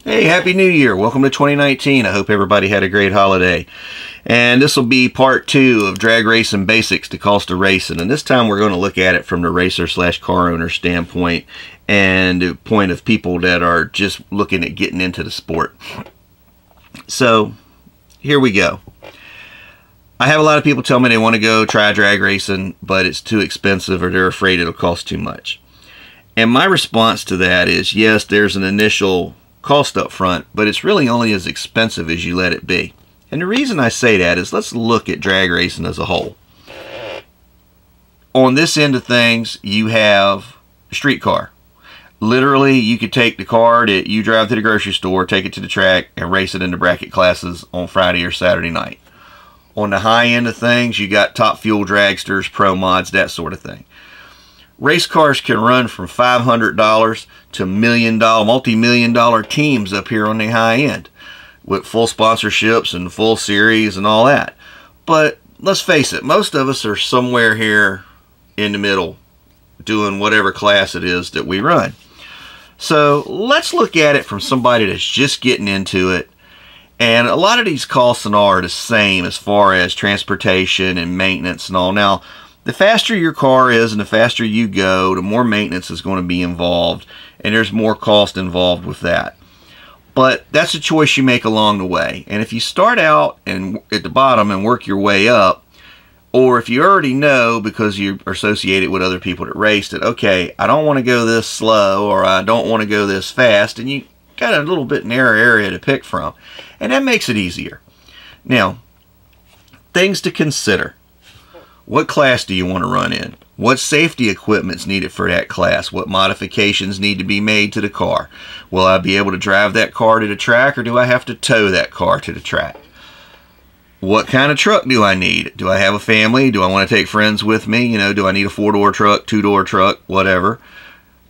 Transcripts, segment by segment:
Hey, Happy New Year. Welcome to 2019. I hope everybody had a great holiday. And this will be part 2 of Drag Racing Basics to Cost of Racing. And this time we're going to look at it from the racer / car owner standpoint and the point of people that are just looking at getting into the sport. So, here we go. I have a lot of people tell me they want to go try drag racing, but it's too expensive or they're afraid it'll cost too much. And my response to that is, yes, there's an initial cost up front, but it's really only as expensive as you let it be. And the reason I say that is, let's look at drag racing as a whole. On this end of things, you have a street car. Literally, you could take the car that you drive to the grocery store, take it to the track, and race it in the bracket classes on Friday or Saturday night. On the high end of things, you got Top Fuel dragsters, pro mods, that sort of thing. Race cars can run from $500 to multi-million dollar teams up here on the high end with full sponsorships and full series and all that. But let's face it, most of us are somewhere here in the middle doing whatever class it is that we run. So let's look at it from somebody that's just getting into it. And a lot of these costs and all are the same as far as transportation and maintenance and all. Now, the faster your car is and the faster you go, the more maintenance is going to be involved, and there's more cost involved with that. But that's a choice you make along the way. And if you start out and at the bottom and work your way up, or if you already know because you're associated with other people that raced it, okay, I don't want to go this slow or I don't want to go this fast, and you got a little bit narrow area to pick from. And that makes it easier. Now, things to consider. What class do you want to run in? What safety equipment's needed for that class? What modifications need to be made to the car? Will I be able to drive that car to the track, or do I have to tow that car to the track? What kind of truck do I need? Do I have a family? Do I want to take friends with me? You know, do I need a 4-door truck, 2-door truck, whatever?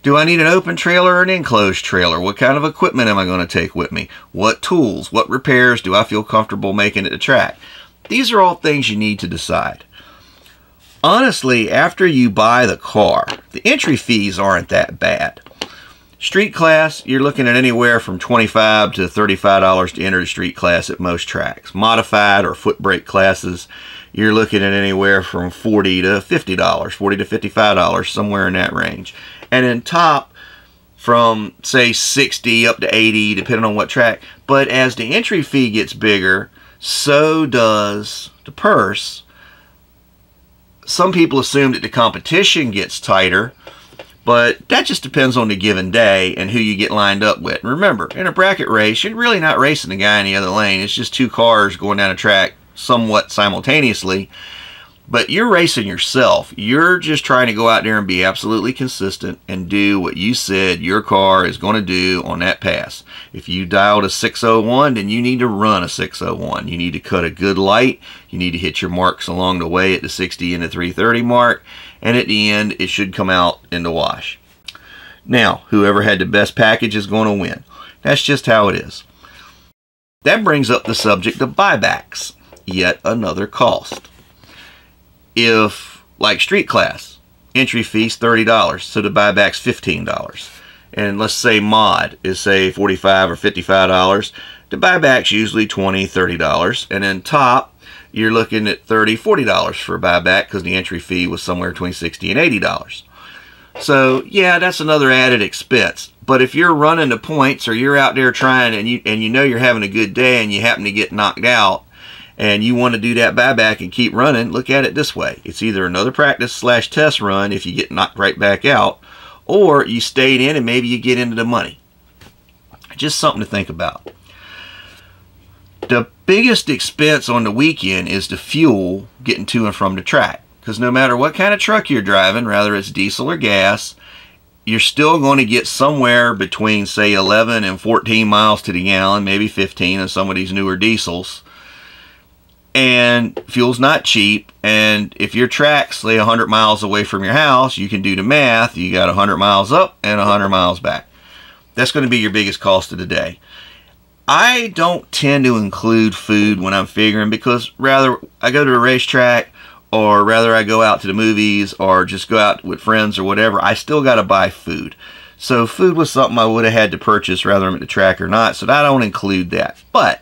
Do I need an open trailer or an enclosed trailer? What kind of equipment am I going to take with me? What tools, what repairs do I feel comfortable making at the track? These are all things you need to decide. Honestly, after you buy the car, the entry fees aren't that bad. Street class, you're looking at anywhere from $25 to $35 to enter the street class at most tracks. Modified or foot brake classes, you're looking at anywhere from $40 to $50, $40 to $55, somewhere in that range. And then top, from say $60 up to $80, depending on what track. But as the entry fee gets bigger, so does the purse. Some people assume that the competition gets tighter, but that just depends on the given day and who you get lined up with. And remember, in a bracket race, you're really not racing the guy in the other lane. It's just two cars going down a track somewhat simultaneously, but you're racing yourself. You're just trying to go out there and be absolutely consistent and do what you said your car is going to do on that pass. If you dialed a 601, then you need to run a 601. You need to cut a good light. You need to hit your marks along the way at the 60 and the 330 mark. And at the end, it should come out in the wash. Now, whoever had the best package is going to win. That's just how it is. That brings up the subject of buybacks. Yet another cost. If, like street class, entry fee's $30, so the buyback's $15. And let's say mod is, say, $45 or $55, the buyback's usually $20, $30. And then top, you're looking at $30, $40 for a buyback because the entry fee was somewhere between $60 and $80. So, yeah, that's another added expense. But if you're running the points or you're out there trying and you know you're having a good day and you happen to get knocked out, and you want to do that buyback and keep running, look at it this way. It's either another practice / test run if you get knocked right back out, or you stayed in and maybe you get into the money. Just something to think about. The biggest expense on the weekend is the fuel getting to and from the track. Because no matter what kind of truck you're driving, whether it's diesel or gas, you're still going to get somewhere between, say, 11 and 14 miles to the gallon, maybe 15 in some of these newer diesels. And fuel's not cheap, and if your track's, say, 100 miles away from your house, you can do the math. You got 100 miles up and 100 miles back. That's going to be your biggest cost of the day. I don't tend to include food when I'm figuring, because rather I go to a racetrack or rather I go out to the movies or just go out with friends or whatever, I still got to buy food. So food was something I would have had to purchase rather I'm at the track or not, so I don't include that. But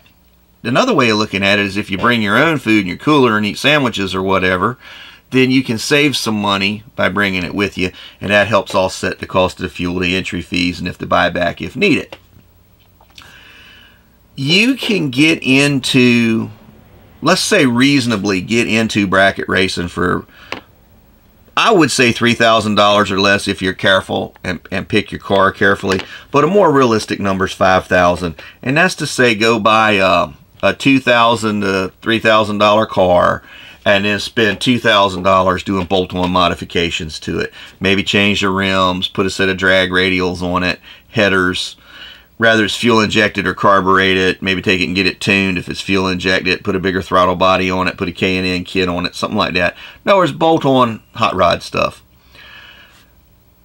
another way of looking at it is if you bring your own food in your cooler and eat sandwiches or whatever, then you can save some money by bringing it with you, and that helps offset the cost of the fuel, the entry fees, and if the buyback if needed. You can get into, let's say reasonably get into bracket racing for, I would say $3,000 or less if you're careful and pick your car carefully, but a more realistic number is $5,000, and that's to say go buy a $2,000 to $3,000 car and then spend $2,000 doing bolt-on modifications to it. Maybe change the rims, put a set of drag radials on it, headers, whether it's fuel injected or carbureted, maybe take it and get it tuned if it's fuel injected, put a bigger throttle body on it, put a K&N kit on it, something like that. In other words, bolt-on hot rod stuff.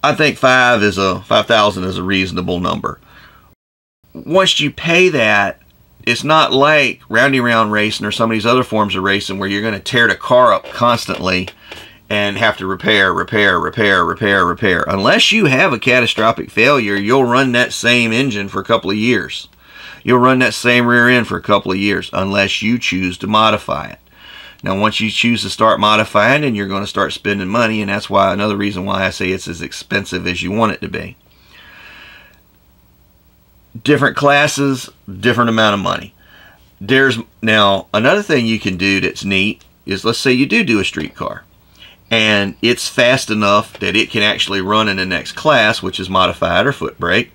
I think $5,000 is a reasonable number. Once you pay that, it's not like roundy round racing or some of these other forms of racing where you're going to tear the car up constantly and have to repair. Unless you have a catastrophic failure, you'll run that same engine for a couple of years. You'll run that same rear end for a couple of years unless you choose to modify it. Now, once you choose to start modifying, then you're going to start spending money, and that's why another reason why I say it's as expensive as you want it to be. Different classes, different amount of money. There's now another thing you can do that's neat is, let's say you do a street car and it's fast enough that it can actually run in the next class, which is modified or foot brake.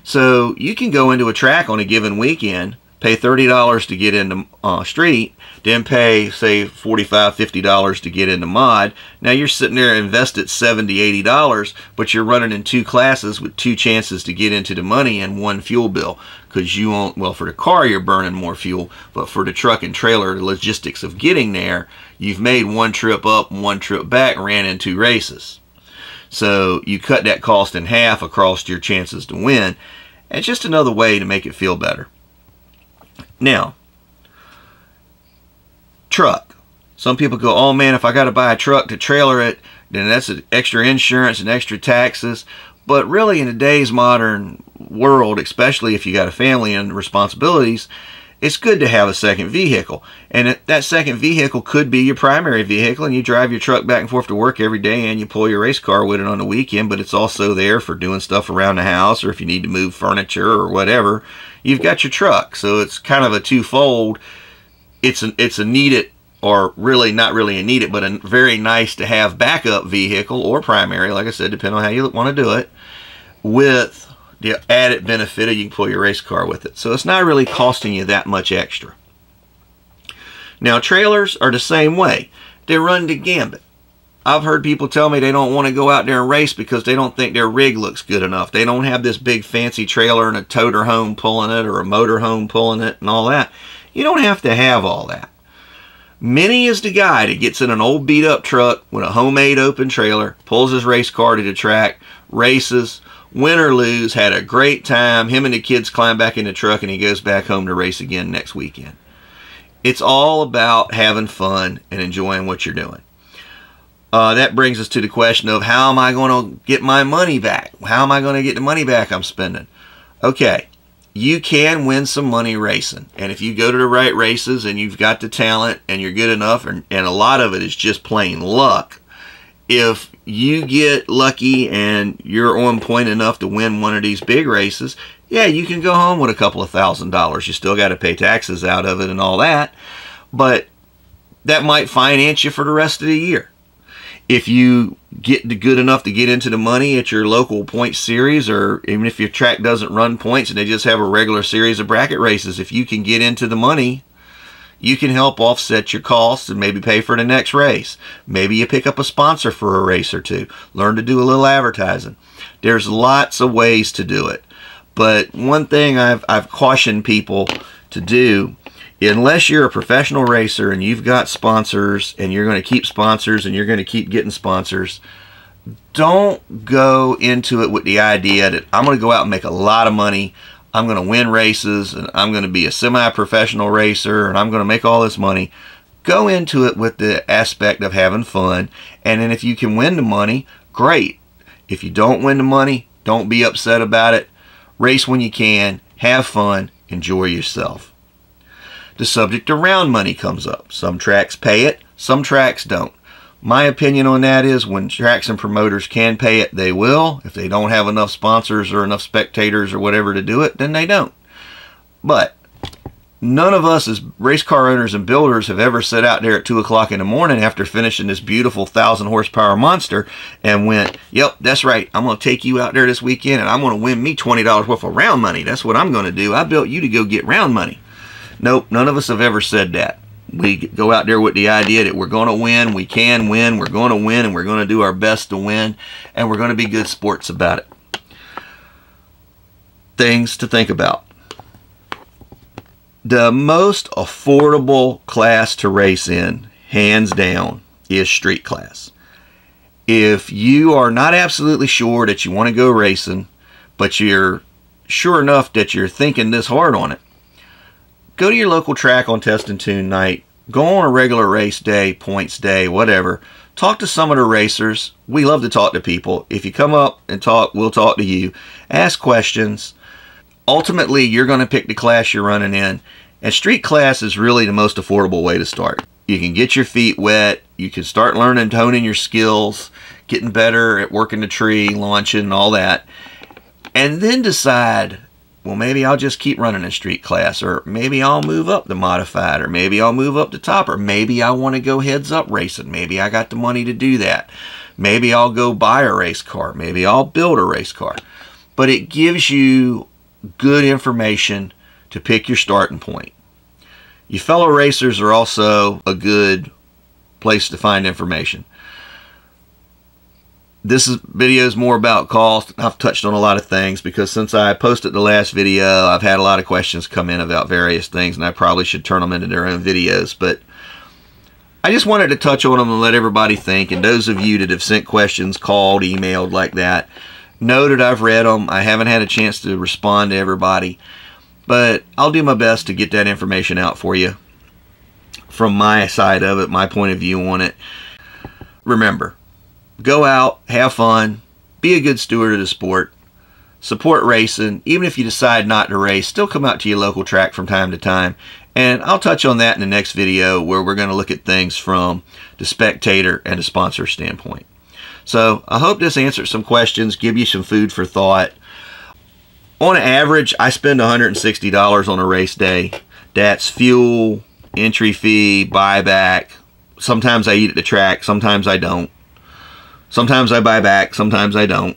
So you can go into a track on a given weekend, pay $30 to get into street, then pay, say, $45, $50 to get into mod. Now you're sitting there invested $70, $80, but you're running in two classes with two chances to get into the money and one fuel bill. Because you won't, well, for the car you're burning more fuel, but for the truck and trailer, the logistics of getting there, you've made one trip up and one trip back, ran in two races. So you cut that cost in half across your chances to win. And it's just another way to make it feel better. Now, truck. Some people go, oh man, if I got to buy a truck to trailer it, then that's extra insurance and extra taxes. But really in today's modern world, especially if you got a family and responsibilities, it's good to have a second vehicle. And that second vehicle could be your primary vehicle, and you drive your truck back and forth to work every day and you pull your race car with it on the weekend, but it's also there for doing stuff around the house, or if you need to move furniture or whatever, you've got your truck. So it's kind of a twofold. It's a needed, or really not really a needed, but a very nice to have backup vehicle or primary, like I said, depending on how you want to do it, with the added benefit of you can pull your race car with it. So it's not really costing you that much extra. Now trailers are the same way. They run the gambit. I've heard people tell me they don't want to go out there and race because they don't think their rig looks good enough. They don't have this big fancy trailer and a toter home pulling it or a motor home pulling it and all that. You don't have to have all that. Minnie is the guy that gets in an old beat up truck with a homemade open trailer, pulls his race car to the track, races, win or lose, had a great time. Him and the kids climb back in the truck and he goes back home to race again next weekend. It's all about having fun and enjoying what you're doing. That brings us to the question of, how am I going to get my money back? How am I going to get the money back I'm spending? Okay, you can win some money racing. And if you go to the right races and you've got the talent and you're good enough, and a lot of it is just plain luck, if you get lucky and you're on point enough to win one of these big races, yeah, you can go home with a couple of $1,000s. You still got to pay taxes out of it and all that, but that might finance you for the rest of the year. If you get good enough to get into the money at your local point series, or even if your track doesn't run points and they just have a regular series of bracket races, if you can get into the money, you can help offset your costs and maybe pay for the next race. Maybe you pick up a sponsor for a race or two. Learn to do a little advertising. There's lots of ways to do it. But one thing I've cautioned people to do, unless you're a professional racer and you've got sponsors and you're going to keep sponsors and you're going to keep getting sponsors, don't go into it with the idea that I'm going to go out and make a lot of money, I'm going to win races, and I'm going to be a semi-professional racer, and I'm going to make all this money. Go into it with the aspect of having fun, and then if you can win the money, great. If you don't win the money, Don't be upset about it. Race when you can. Have fun. Enjoy yourself. The subject of round money comes up. Some tracks pay it, some tracks don't. My opinion on that is when tracks and promoters can pay it, they will. If they don't have enough sponsors or enough spectators or whatever to do it, then they don't. But none of us as race car owners and builders have ever sat out there at 2 o'clock in the morning after finishing this beautiful 1,000 horsepower monster and went, yep, that's right, I'm going to take you out there this weekend and I'm going to win me $20 worth of round money. That's what I'm going to do. I built you to go get round money. Nope, none of us have ever said that. We go out there with the idea that we're going to win, we can win, we're going to win, and we're going to do our best to win, and we're going to be good sports about it. Things to think about. The most affordable class to race in, hands down, is street class. If you are not absolutely sure that you want to go racing, but you're sure enough that you're thinking this hard on it, go to your local track on test and tune night. Go on a regular race day, points day, whatever. Talk to some of the racers. We love to talk to people. If you come up and talk, we'll talk to you. Ask questions. Ultimately, you're going to pick the class you're running in. And street class is really the most affordable way to start. You can get your feet wet. You can start learning, honing your skills, getting better at working the tree, launching, all that. And then decide, well, maybe I'll just keep running a street class, or maybe I'll move up to modified, or maybe I'll move up to top, or maybe I want to go heads up racing. Maybe I got the money to do that. Maybe I'll go buy a race car. Maybe I'll build a race car. But it gives you good information to pick your starting point. Your fellow racers are also a good place to find information. This video is more about cost. I've touched on a lot of things because since I posted the last video, I've had a lot of questions come in about various things, and I probably should turn them into their own videos. But I just wanted to touch on them and let everybody think. And those of you that have sent questions, called, emailed like that, know that I've read them. I haven't had a chance to respond to everybody, but I'll do my best to get that information out for you from my side of it, my point of view on it. Remember, go out, have fun, be a good steward of the sport, support racing. Even if you decide not to race, still come out to your local track from time to time. And I'll touch on that in the next video where we're going to look at things from the spectator and the sponsor standpoint. So I hope this answered some questions, give you some food for thought. On average, I spend $160 on a race day. That's fuel, entry fee, buyback. Sometimes I eat at the track, sometimes I don't. Sometimes I buy back, sometimes I don't.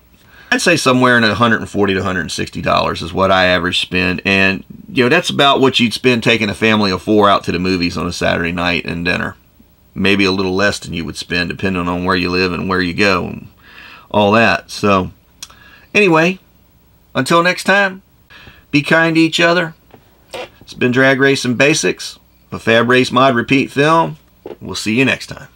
I'd say somewhere in $140 to $160 is what I average spend. And, you know, that's about what you'd spend taking a family of 4 out to the movies on a Saturday night and dinner. Maybe a little less than you would spend depending on where you live and where you go and all that. So, anyway, until next time, be kind to each other. It's been Drag Racing Basics, a Fab Race Mod Repeat film. We'll see you next time.